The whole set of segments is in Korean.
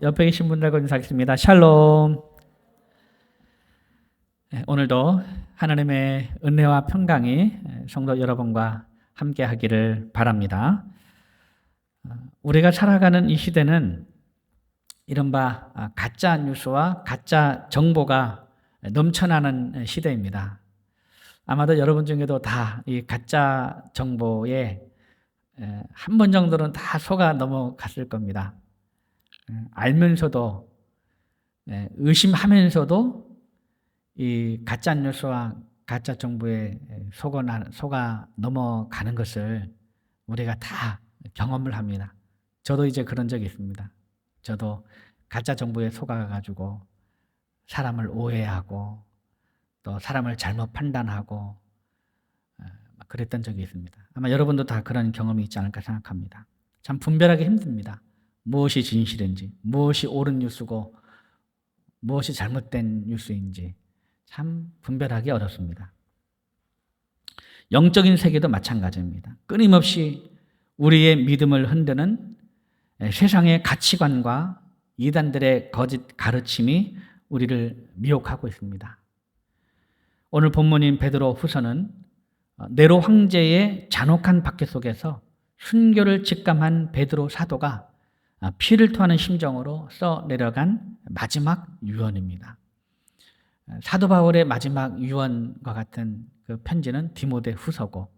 옆에 계신 분들과 인사하겠습니다. 샬롬. 오늘도 하나님의 은혜와 평강이 성도 여러분과 함께 하기를 바랍니다. 우리가 살아가는 이 시대는 이른바 가짜 뉴스와 가짜 정보가 넘쳐나는 시대입니다. 아마도 여러분 중에도 다 이 가짜 정보에 한 번 정도는 다 속아 넘어갔을 겁니다. 알면서도 의심하면서도 이 가짜 뉴스와 가짜 정보에 속아 넘어가는 것을 우리가 다 경험을 합니다. 저도 이제 그런 적이 있습니다. 저도 가짜 정보에 속아가지고 사람을 오해하고 또 사람을 잘못 판단하고 그랬던 적이 있습니다. 아마 여러분도 다 그런 경험이 있지 않을까 생각합니다. 참 분별하기 힘듭니다. 무엇이 진실인지, 무엇이 옳은 뉴스고 무엇이 잘못된 뉴스인지 참 분별하기 어렵습니다. 영적인 세계도 마찬가지입니다. 끊임없이 우리의 믿음을 흔드는 세상의 가치관과 이단들의 거짓 가르침이 우리를 미혹하고 있습니다. 오늘 본문인 베드로 후서는 네로 황제의 잔혹한 박해 속에서 순교를 직감한 베드로 사도가 피를 토하는 심정으로 써 내려간 마지막 유언입니다. 사도 바울의 마지막 유언과 같은 그 편지는 디모데 후서고,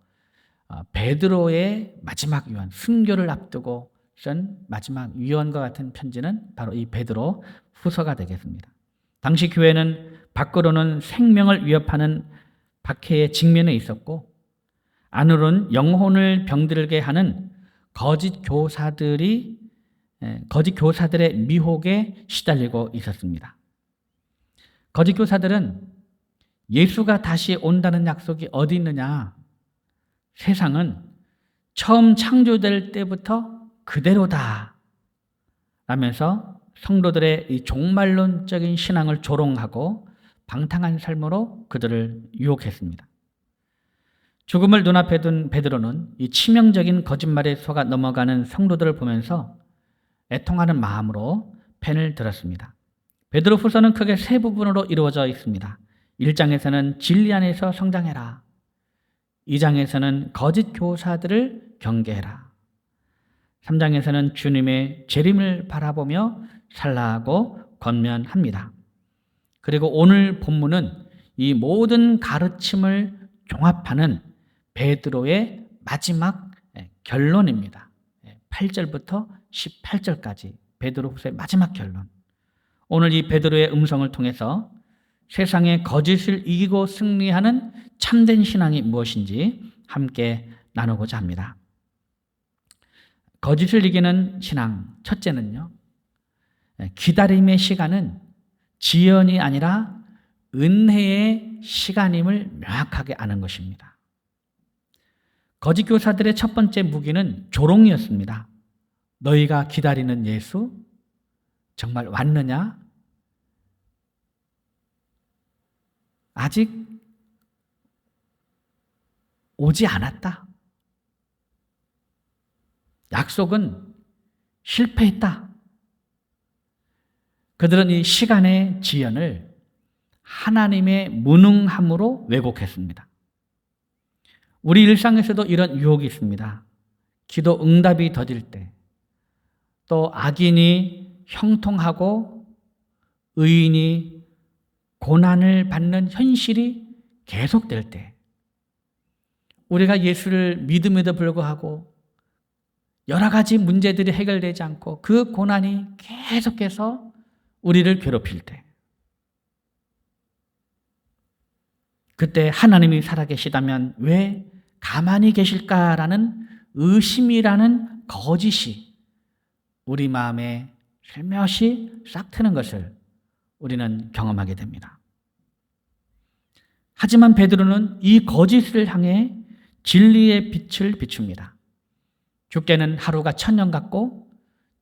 베드로의 마지막 유언, 순교를 앞두고 쓴 마지막 유언과 같은 편지는 바로 이 베드로 후서가 되겠습니다. 당시 교회는 밖으로는 생명을 위협하는 박해에 직면해 있었고, 안으로는 영혼을 병들게 하는 거짓 교사들의 미혹에 시달리고 있었습니다. 거짓 교사들은 예수가 다시 온다는 약속이 어디 있느냐? 세상은 처음 창조될 때부터 그대로다 라면서 성도들의 이 종말론적인 신앙을 조롱하고 방탕한 삶으로 그들을 유혹했습니다. 죽음을 눈앞에 둔 베드로는 이 치명적인 거짓말에 속아 넘어가는 성도들을 보면서 애통하는 마음으로 펜을 들었습니다. 베드로 후서는 크게 세 부분으로 이루어져 있습니다. 1장에서는 진리 안에서 성장해라. 2장에서는 거짓 교사들을 경계해라. 3장에서는 주님의 재림을 바라보며 살라고 권면합니다. 그리고 오늘 본문은 이 모든 가르침을 종합하는 베드로의 마지막 결론입니다. 8절부터 18절까지 베드로후서의 마지막 결론. 오늘 이 베드로의 음성을 통해서 세상의 거짓을 이기고 승리하는 참된 신앙이 무엇인지 함께 나누고자 합니다. 거짓을 이기는 신앙, 첫째는요, 기다림의 시간은 지연이 아니라 은혜의 시간임을 명확하게 아는 것입니다. 거짓 교사들의 첫 번째 무기는 조롱이었습니다. 너희가 기다리는 예수 정말 왔느냐? 아직 오지 않았다. 약속은 실패했다. 그들은 이 시간의 지연을 하나님의 무능함으로 왜곡했습니다. 우리 일상에서도 이런 유혹이 있습니다. 기도 응답이 더딜 때, 또 악인이 형통하고 의인이 고난을 받는 현실이 계속될 때, 우리가 예수를 믿음에도 불구하고 여러 가지 문제들이 해결되지 않고 그 고난이 계속해서 우리를 괴롭힐 때, 그때 하나님이 살아계시다면 왜 가만히 계실까라는 의심이라는 거짓이 우리 마음에 살며시 싹 트는 것을 우리는 경험하게 됩니다. 하지만 베드로는 이 거짓을 향해 진리의 빛을 비춥니다. 주께는 하루가 1000년 같고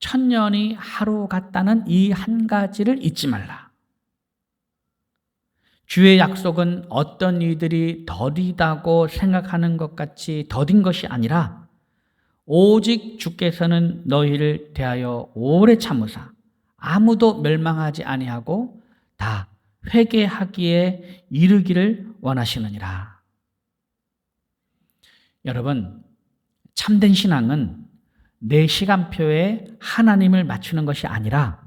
1000년이 하루 같다는 이 한 가지를 잊지 말라. 주의 약속은 어떤 이들이 더디다고 생각하는 것 같이 더딘 것이 아니라 오직 주께서는 너희를 대하여 오래 참으사 아무도 멸망하지 아니하고 다 회개하기에 이르기를 원하시느니라. 여러분, 참된 신앙은 내 시간표에 하나님을 맞추는 것이 아니라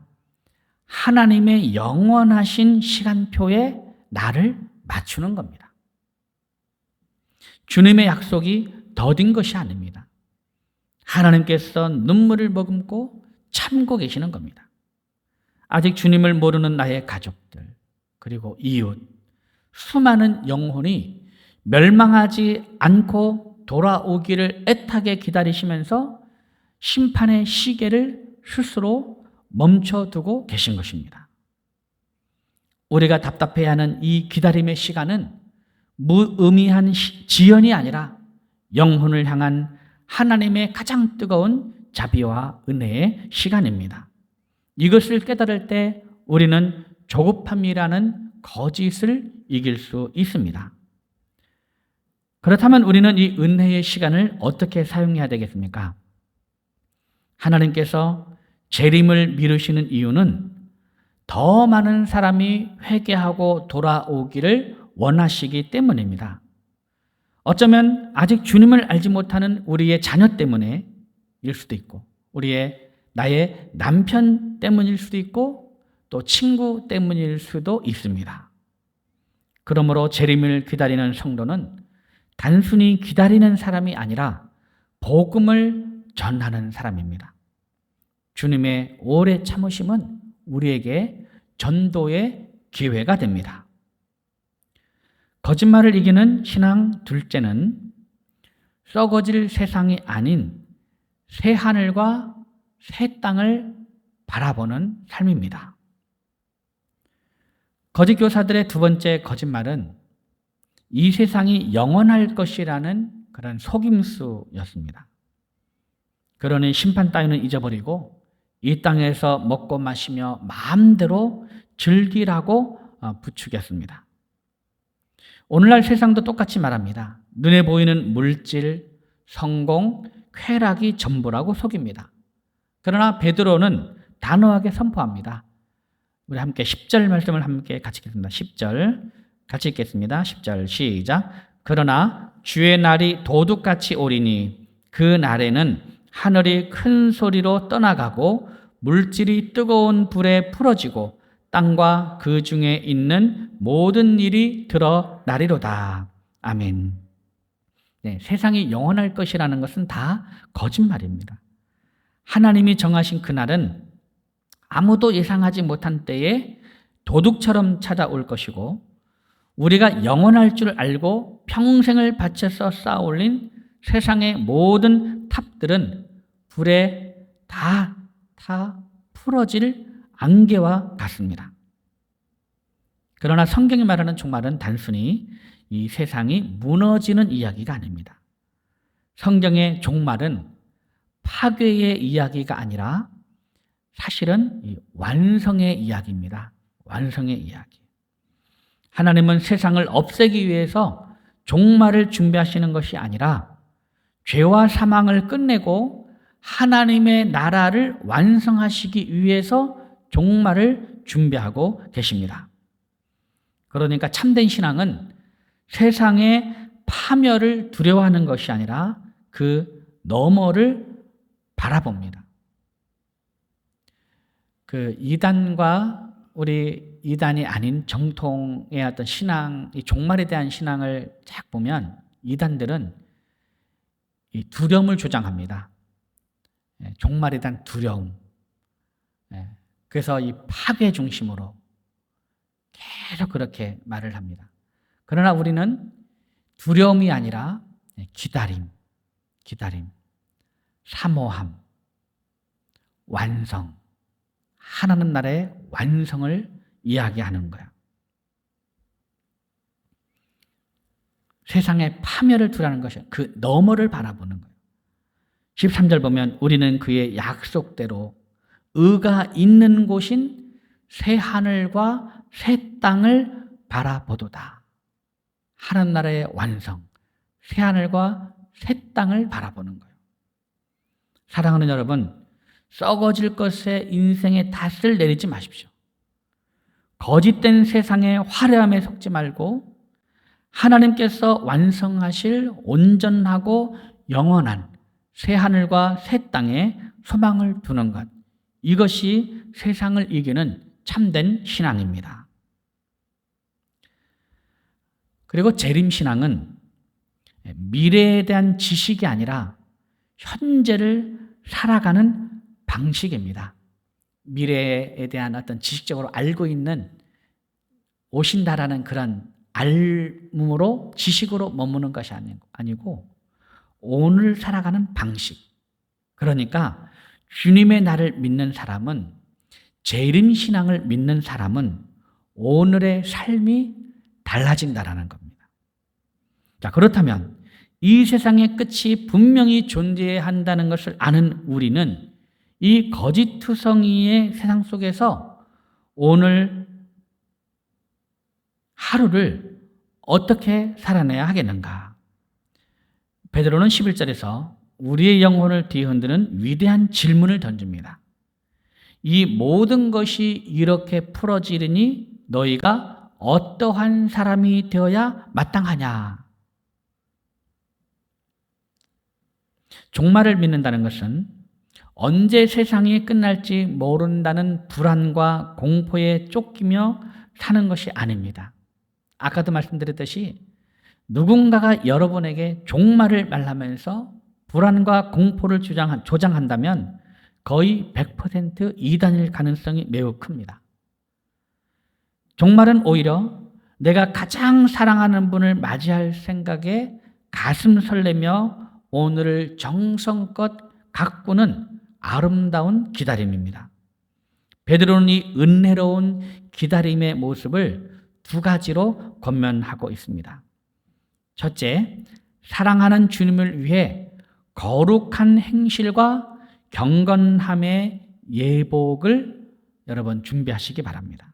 하나님의 영원하신 시간표에 나를 맞추는 겁니다. 주님의 약속이 더딘 것이 아닙니다. 하나님께서 눈물을 머금고 참고 계시는 겁니다. 아직 주님을 모르는 나의 가족들, 그리고 이웃, 수많은 영혼이 멸망하지 않고 돌아오기를 애타게 기다리시면서 심판의 시계를 스스로 멈춰두고 계신 것입니다. 우리가 답답해하는 이 기다림의 시간은 무의미한 지연이 아니라 영혼을 향한 하나님의 가장 뜨거운 자비와 은혜의 시간입니다. 이것을 깨달을 때 우리는 조급함이라는 거짓을 이길 수 있습니다. 그렇다면 우리는 이 은혜의 시간을 어떻게 사용해야 되겠습니까? 하나님께서 재림을 미루시는 이유는 더 많은 사람이 회개하고 돌아오기를 원하시기 때문입니다. 어쩌면 아직 주님을 알지 못하는 우리의 자녀 때문에 일 수도 있고, 나의 남편 때문일 수도 있고, 또 친구 때문일 수도 있습니다. 그러므로 재림을 기다리는 성도는 단순히 기다리는 사람이 아니라 복음을 전하는 사람입니다. 주님의 오래 참으심은 우리에게 전도의 기회가 됩니다. 거짓말을 이기는 신앙 둘째는 썩어질 세상이 아닌 새 하늘과 새 땅을 바라보는 삶입니다. 거짓 교사들의 두 번째 거짓말은 이 세상이 영원할 것이라는 그런 속임수였습니다. 그러니 심판 따위는 잊어버리고 이 땅에서 먹고 마시며 마음대로 즐기라고 부추겼습니다. 오늘날 세상도 똑같이 말합니다. 눈에 보이는 물질, 성공, 쾌락이 전부라고 속입니다. 그러나 베드로는 단호하게 선포합니다. 우리 함께 10절 말씀을 함께 같이 읽겠습니다. 10절 같이 읽겠습니다. 10절 시작. 그러나 주의 날이 도둑같이 오리니 그 날에는 하늘이 큰 소리로 떠나가고 물질이 뜨거운 불에 풀어지고 땅과 그 중에 있는 모든 일이 드러나리로다. 아멘. 네, 세상이 영원할 것이라는 것은 다 거짓말입니다. 하나님이 정하신 그날은 아무도 예상하지 못한 때에 도둑처럼 찾아올 것이고, 우리가 영원할 줄 알고 평생을 바쳐서 쌓아올린 세상의 모든 탑들은 불에 다 풀어질 안개와 같습니다. 그러나 성경이 말하는 종말은 단순히 이 세상이 무너지는 이야기가 아닙니다. 성경의 종말은 파괴의 이야기가 아니라 사실은 이 완성의 이야기입니다. 완성의 이야기. 하나님은 세상을 없애기 위해서 종말을 준비하시는 것이 아니라 죄와 사망을 끝내고 하나님의 나라를 완성하시기 위해서 종말을 준비하고 계십니다. 그러니까 참된 신앙은 세상의 파멸을 두려워하는 것이 아니라 그 너머를 바라봅니다. 그 이단과 우리 이단이 아닌 정통의 어떤 신앙, 이 종말에 대한 신앙을 쫙 보면 이단들은 이 두려움을 조장합니다. 종말에 대한 두려움. 그래서 이 파괴 중심으로 계속 그렇게 말을 합니다. 그러나 우리는 두려움이 아니라 기다림, 사모함, 완성, 하나님 나라의 완성을 이야기하는 거야. 세상의 파멸을 두라는 것이 그 너머를 바라보는 거예요. 13절 보면 우리는 그의 약속대로 의가 있는 곳인 새 하늘과 새 땅을 바라보도다. 하나님 나라의 완성, 새 하늘과 새 땅을 바라보는 거예요. 사랑하는 여러분, 썩어질 것에 인생의 탓을 내리지 마십시오. 거짓된 세상의 화려함에 속지 말고 하나님께서 완성하실 온전하고 영원한 새 하늘과 새 땅에 소망을 두는 것. 이것이 세상을 이기는 참된 신앙입니다. 그리고 재림신앙은 미래에 대한 지식이 아니라 현재를 살아가는 방식입니다. 미래에 대한 어떤 지식적으로 알고 있는 오신다라는 그런 알므로 지식으로 머무는 것이 아니고 오늘 살아가는 방식. 그러니까 주님의 날을 믿는 사람은, 재림신앙을 믿는 사람은 오늘의 삶이 달라진다라는 겁니다. 자, 그렇다면 이 세상의 끝이 분명히 존재해야 한다는 것을 아는 우리는 이 거짓투성이의 세상 속에서 오늘 하루를 어떻게 살아내야 하겠는가? 베드로는 11절에서 우리의 영혼을 뒤흔드는 위대한 질문을 던집니다. 이 모든 것이 이렇게 풀어지리니 너희가 어떠한 사람이 되어야 마땅하냐? 종말을 믿는다는 것은 언제 세상이 끝날지 모른다는 불안과 공포에 쫓기며 사는 것이 아닙니다. 아까도 말씀드렸듯이 누군가가 여러분에게 종말을 말하면서 불안과 공포를 조장한다면 거의 100% 이단일 가능성이 매우 큽니다. 종말은 오히려 내가 가장 사랑하는 분을 맞이할 생각에 가슴 설레며 오늘을 정성껏 가꾸는 아름다운 기다림입니다. 베드로는 이 은혜로운 기다림의 모습을 두 가지로 권면하고 있습니다. 첫째, 사랑하는 주님을 위해 거룩한 행실과 경건함의 예복을 여러분 준비하시기 바랍니다.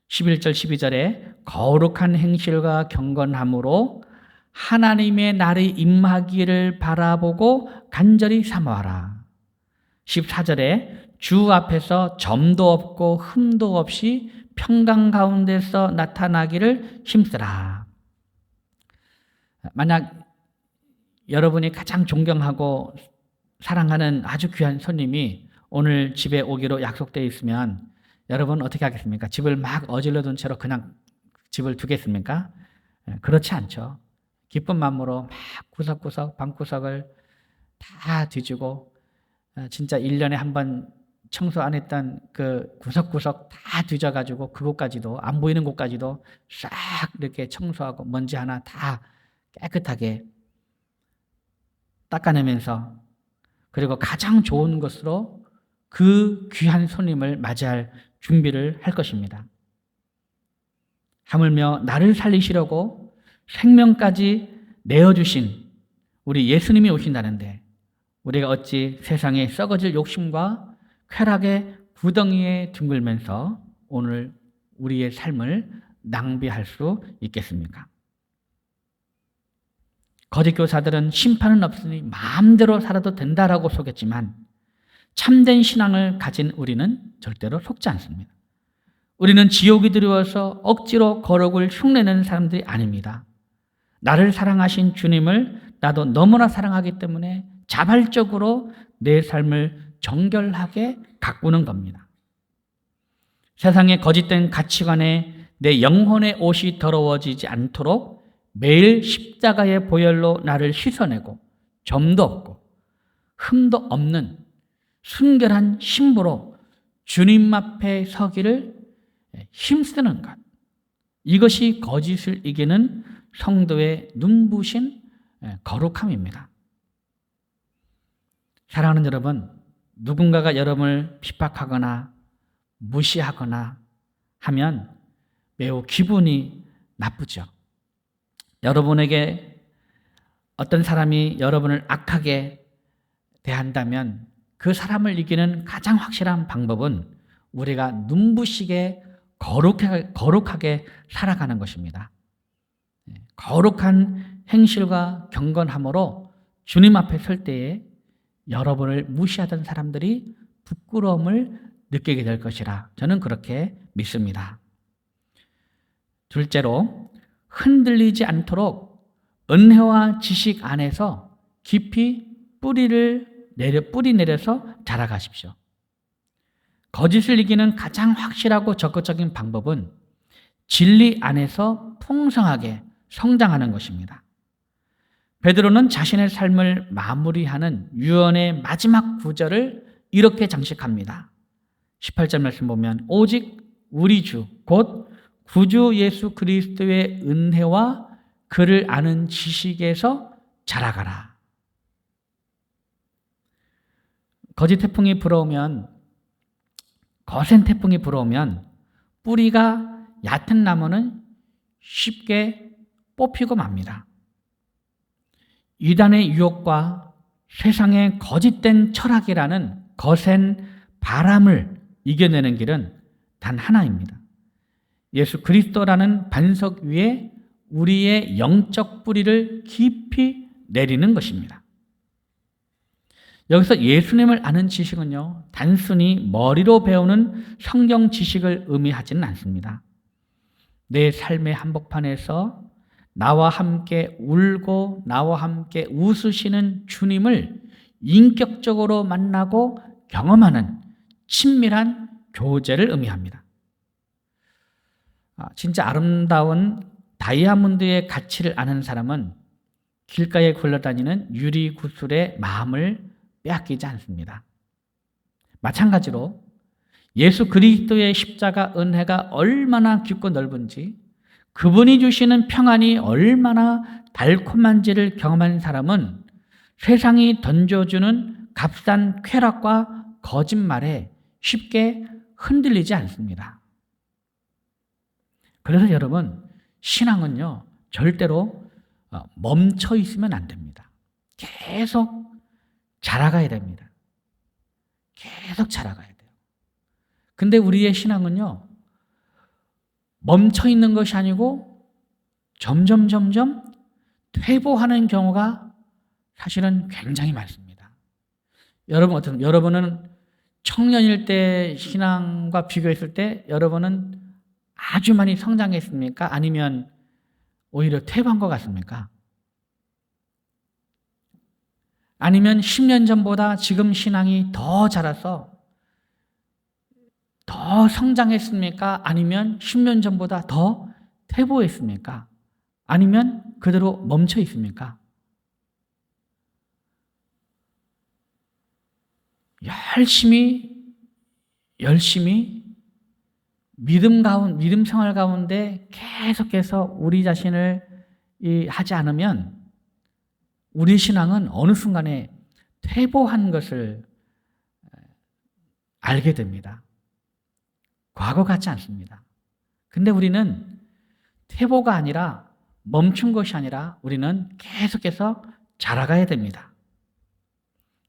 11절 12절에 거룩한 행실과 경건함으로 하나님의 날이 임하기를 바라보고 간절히 사모하라. 14절에 주 앞에서 점도 없고 흠도 없이 평강 가운데서 나타나기를 힘쓰라. 만약 여러분이 가장 존경하고 사랑하는 아주 귀한 손님이 오늘 집에 오기로 약속되어 있으면 여러분 어떻게 하겠습니까? 집을 막 어질러 둔 채로 그냥 집을 두겠습니까? 그렇지 않죠. 기쁜 마음으로 막 구석구석 방구석을 다 뒤지고 진짜 1년에 한 번 청소 안 했던 그 구석구석 다 뒤져가지고 그곳까지도 안 보이는 곳까지도 싹 이렇게 청소하고 먼지 하나 다 깨끗하게 닦아내면서 그리고 가장 좋은 것으로 그 귀한 손님을 맞이할 준비를 할 것입니다. 하물며 나를 살리시려고 생명까지 내어주신 우리 예수님이 오신다는데 우리가 어찌 세상의 썩어질 욕심과 쾌락의 구덩이에 뒹굴면서 오늘 우리의 삶을 낭비할 수 있겠습니까? 거짓 교사들은 심판은 없으니 마음대로 살아도 된다라고 속였지만 참된 신앙을 가진 우리는 절대로 속지 않습니다. 우리는 지옥이 두려워서 억지로 거룩을 흉내내는 사람들이 아닙니다. 나를 사랑하신 주님을 나도 너무나 사랑하기 때문에 자발적으로 내 삶을 정결하게 가꾸는 겁니다. 세상의 거짓된 가치관에 내 영혼의 옷이 더러워지지 않도록 매일 십자가의 보혈로 나를 씻어내고 점도 없고 흠도 없는 순결한 신부로 주님 앞에 서기를 힘쓰는 것. 이것이 거짓을 이기는 성도의 눈부신 거룩함입니다. 사랑하는 여러분, 누군가가 여러분을 핍박하거나 무시하거나 하면 매우 기분이 나쁘죠. 여러분에게 어떤 사람이 여러분을 악하게 대한다면 그 사람을 이기는 가장 확실한 방법은 우리가 눈부시게 거룩하게 살아가는 것입니다. 거룩한 행실과 경건함으로 주님 앞에 설 때에 여러분을 무시하던 사람들이 부끄러움을 느끼게 될 것이라 저는 그렇게 믿습니다. 둘째로, 흔들리지 않도록 은혜와 지식 안에서 깊이 뿌리 내려서 자라가십시오. 거짓을 이기는 가장 확실하고 적극적인 방법은 진리 안에서 풍성하게 성장하는 것입니다. 베드로는 자신의 삶을 마무리하는 유언의 마지막 구절을 이렇게 장식합니다. 18절 말씀 보면 오직 우리 주 곧 구주 예수 그리스도의 은혜와 그를 아는 지식에서 자라가라. 거짓 태풍이 불어오면, 거센 태풍이 불어오면 뿌리가 얕은 나무는 쉽게 뽑히고 맙니다. 이단의 유혹과 세상의 거짓된 철학이라는 거센 바람을 이겨내는 길은 단 하나입니다. 예수 그리스도라는 반석 위에 우리의 영적 뿌리를 깊이 내리는 것입니다. 여기서 예수님을 아는 지식은요, 단순히 머리로 배우는 성경 지식을 의미하지는 않습니다. 내 삶의 한복판에서 나와 함께 울고 나와 함께 웃으시는 주님을 인격적으로 만나고 경험하는 친밀한 교제를 의미합니다. 진짜 아름다운 다이아몬드의 가치를 아는 사람은 길가에 굴러다니는 유리구슬의 마음을 빼앗기지 않습니다. 마찬가지로 예수 그리스도의 십자가 은혜가 얼마나 깊고 넓은지, 그분이 주시는 평안이 얼마나 달콤한지를 경험한 사람은 세상이 던져주는 값싼 쾌락과 거짓말에 쉽게 흔들리지 않습니다. 그래서 여러분, 신앙은요, 절대로 멈춰 있으면 안 됩니다. 계속 자라가야 됩니다. 계속 자라가야 돼요. 근데 우리의 신앙은요, 멈춰 있는 것이 아니고 점점 퇴보하는 경우가 사실은 굉장히 많습니다. 여러분은 청년일 때 신앙과 비교했을 때 여러분은 아주 많이 성장했습니까? 아니면 오히려 퇴보한 것 같습니까? 아니면 10년 전보다 지금 신앙이 더 자라서 더 성장했습니까? 아니면 10년 전보다 더 퇴보했습니까? 아니면 그대로 멈춰 있습니까? 열심히 믿음 생활 가운데 계속해서 우리 자신을 하지 않으면 우리 신앙은 어느 순간에 퇴보한 것을 알게 됩니다. 과거 같지 않습니다. 근데 우리는 퇴보가 아니라, 멈춘 것이 아니라 우리는 계속해서 자라가야 됩니다.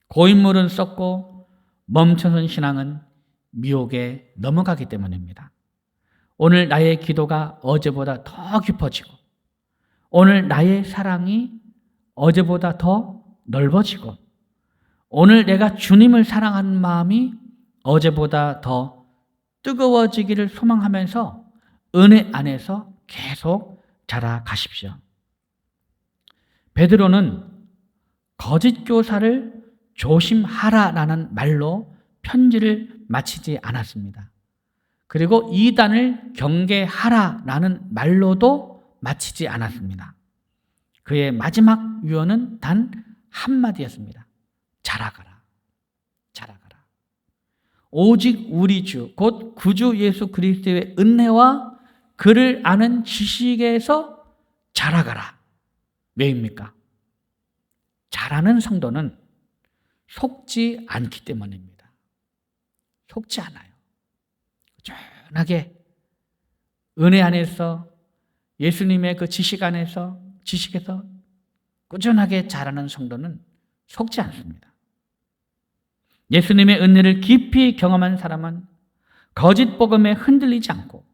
고인물은 썩고 멈춰선 신앙은 미혹에 넘어가기 때문입니다. 오늘 나의 기도가 어제보다 더 깊어지고, 오늘 나의 사랑이 어제보다 더 넓어지고, 오늘 내가 주님을 사랑하는 마음이 어제보다 더 뜨거워지기를 소망하면서 은혜 안에서 계속 자라가십시오. 베드로는 거짓 교사를 조심하라라는 말로 편지를 마치지 않았습니다. 그리고 이단을 경계하라라는 말로도 마치지 않았습니다. 그의 마지막 유언은 단 한마디였습니다. 자라가라. 자라가라. 오직 우리 주 곧 구주 예수 그리스도의 은혜와 그를 아는 지식에서 자라가라. 왜입니까? 자라는 성도는 속지 않기 때문입니다. 속지 않아요. 꾸준하게 은혜 안에서, 예수님의 그 지식에서 꾸준하게 자라는 성도는 속지 않습니다. 예수님의 은혜를 깊이 경험한 사람은 거짓 복음에 흔들리지 않고,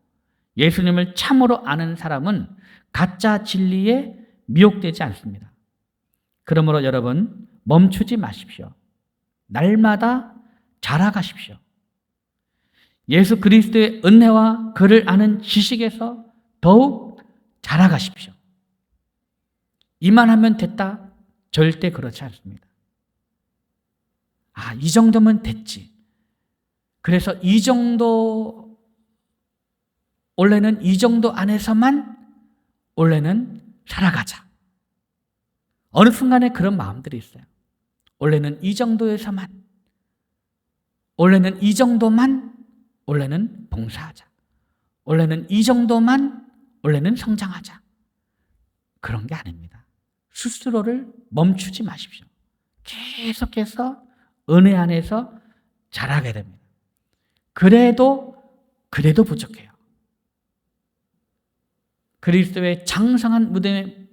예수님을 참으로 아는 사람은 가짜 진리에 미혹되지 않습니다. 그러므로 여러분, 멈추지 마십시오. 날마다 자라가십시오. 예수 그리스도의 은혜와 그를 아는 지식에서 더욱 자라가십시오. 이만하면 됐다? 절대 그렇지 않습니다. 이 정도면 됐지. 그래서 원래는 이 정도 안에서만 원래는 살아가자. 어느 순간에 그런 마음들이 있어요. 원래는 이 정도에서만, 원래는 이 정도만, 원래는 봉사하자. 원래는 이 정도만, 원래는 성장하자. 그런 게 아닙니다. 스스로를 멈추지 마십시오. 계속해서 은혜 안에서 자라게 됩니다. 그래도 부족해요. 그리스도의 장성한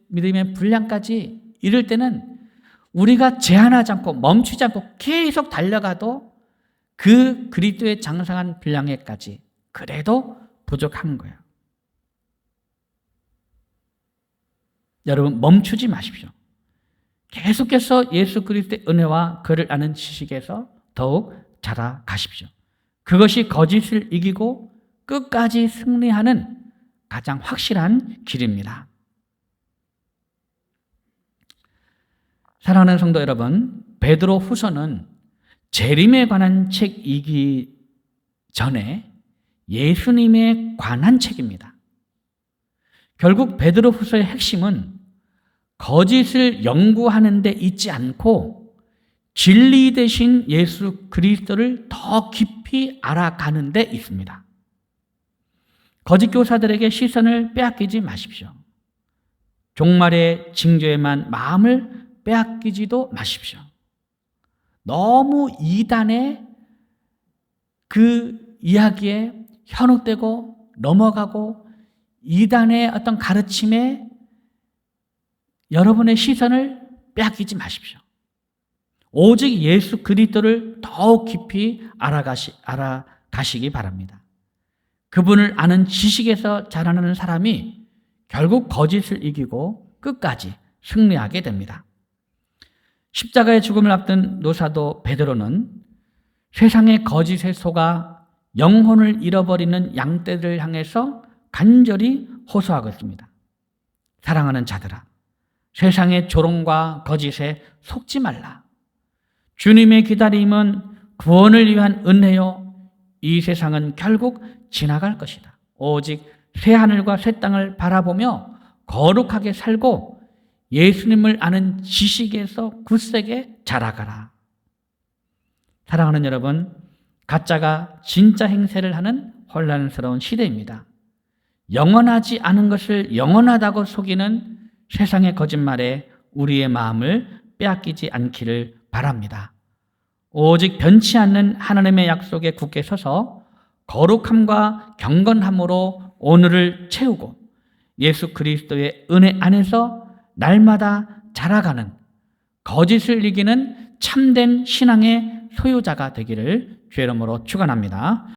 믿음의 분량까지 이를 때는 우리가 제한하지 않고 멈추지 않고 계속 달려가도 그 그리스도의 장성한 분량에까지 그래도 부족한 거예요. 여러분, 멈추지 마십시오. 계속해서 예수 그리스도의 은혜와 그를 아는 지식에서 더욱 자라가십시오. 그것이 거짓을 이기고 끝까지 승리하는 가장 확실한 길입니다. 사랑하는 성도 여러분, 베드로 후서는 재림에 관한 책이기 전에 예수님에 관한 책입니다. 결국 베드로 후서의 핵심은 거짓을 연구하는 데 있지 않고 진리 되신 예수 그리스도를 더 깊이 알아가는 데 있습니다. 거짓 교사들에게 시선을 빼앗기지 마십시오. 종말의 징조에만 마음을 빼앗기지도 마십시오. 너무 이단의 그 이야기에 현혹되고 넘어가고 이단의 어떤 가르침에 여러분의 시선을 빼앗기지 마십시오. 오직 예수 그리스도를 더욱 깊이 알아가시기 바랍니다. 그분을 아는 지식에서 자라나는 사람이 결국 거짓을 이기고 끝까지 승리하게 됩니다. 십자가의 죽음을 앞둔 노사도 베드로는 세상의 거짓에 속아 영혼을 잃어버리는 양떼들을 향해서 간절히 호소하고 있습니다. 사랑하는 자들아, 세상의 조롱과 거짓에 속지 말라. 주님의 기다림은 구원을 위한 은혜요. 이 세상은 결국 지나갈 것이다. 오직 새 하늘과 새 땅을 바라보며 거룩하게 살고 예수님을 아는 지식에서 굳세게 자라가라. 사랑하는 여러분, 가짜가 진짜 행세를 하는 혼란스러운 시대입니다. 영원하지 않은 것을 영원하다고 속이는 세상의 거짓말에 우리의 마음을 빼앗기지 않기를 바랍니다. 오직 변치 않는 하나님의 약속에 굳게 서서 거룩함과 경건함으로 오늘을 채우고 예수 그리스도의 은혜 안에서 날마다 자라가는 거짓을 이기는 참된 신앙의 소유자가 되기를 주의 이름으로 축원합니다.